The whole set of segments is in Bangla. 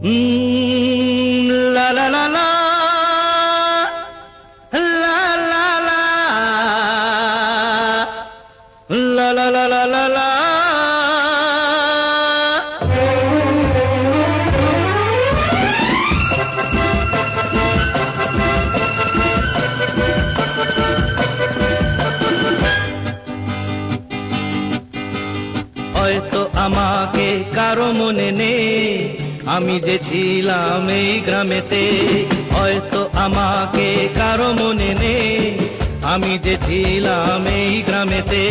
La la la la, la la la, la la la la la la. হয়তো আমাকে কারো মনে নেই, আমি যে ছিলাম এই গ্রামেতে। হয়তো আমাকে কারো মনে নেই, আমি যে ছিলাম এই গ্রামেতে।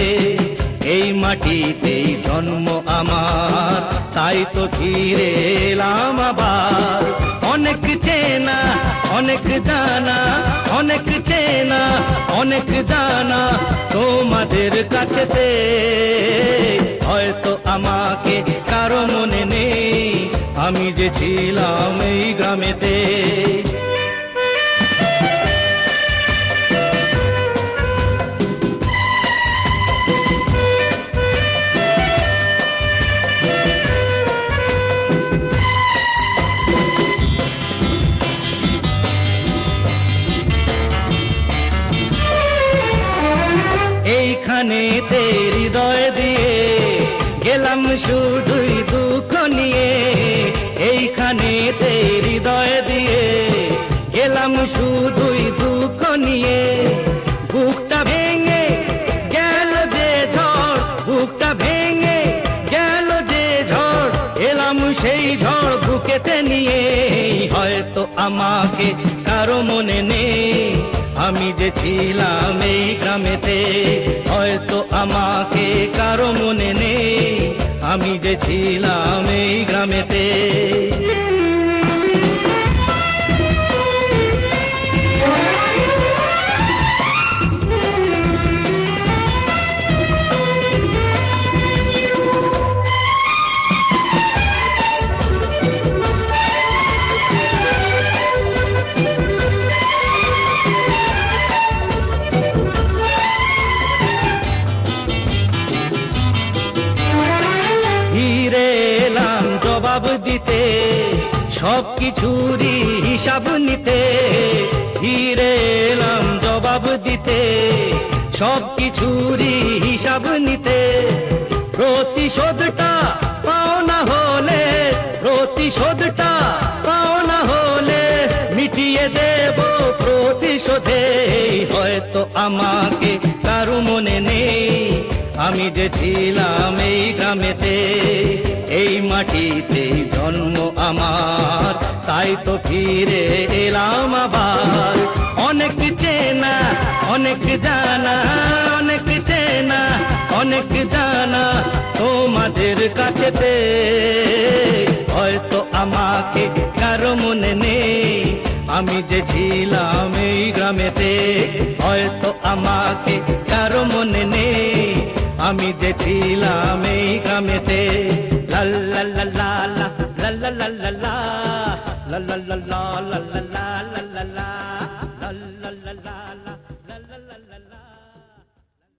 এই মাটিতেই জন্ম আমার, তাই তো ফিরে এলাম আবার। অনেক চেনা অনেক জানা, অনেক চেনা অনেক জানা তোমাদের কাছেতে। হয়তো আমাকে কারো মনে নেই, আমি যে ছিলাম এই গ্রামেতে। এইখানেতে হৃদয় দিয়ে গেলাম শুধুই দুঃখ নিয়ে। এইখানেতে হৃদয় দিয়ে গেলাম শুধুই দুঃখ নিয়ে। বুকটা ভেঙে গেল যে ঝড়, বুকটা ভেঙে গেল যে ঝড়, এলাম সেই ঝড় বুকেতে নিয়ে। হয়তো আমাকে কারো মনে নেই, আমি যে ছিলাম এই গ্রামেতে। হয়তো আমাকে কারো মনে নেই, আমি যে ছিলাম এই গ্রামেতে। জবাব দিতে সবকিছুরই হিসাব নিতে। ফিরে এলাম জবাব দিতে সবকিছুরই হিসাব নিতে। প্রতিশোধটা পাওনা হলে, প্রতিশোধটা পাওনা হলে মিটিয়ে দেব প্রতিশোধে। হয়তো আমাকে কারো মনে নেই, আমি যে ছিলাম এই গ্রামেতে। এই মাটিতে জন্ম আমার, তাই তো ফিরে এলাম আবার। অনেক চেনা অনেক জানা, অনেক চেনা অনেক জানা তোমাদের কাছেতে। হয়তো আমাকে কারো মনে নেই, আমি যে ছিলাম এই গ্রামেতে। হয়তো আমাকে কারো মনে নেই, আমি যে ছিলাম এই গ্রামেতে। La la la la la la la la la la la la la la la la la la la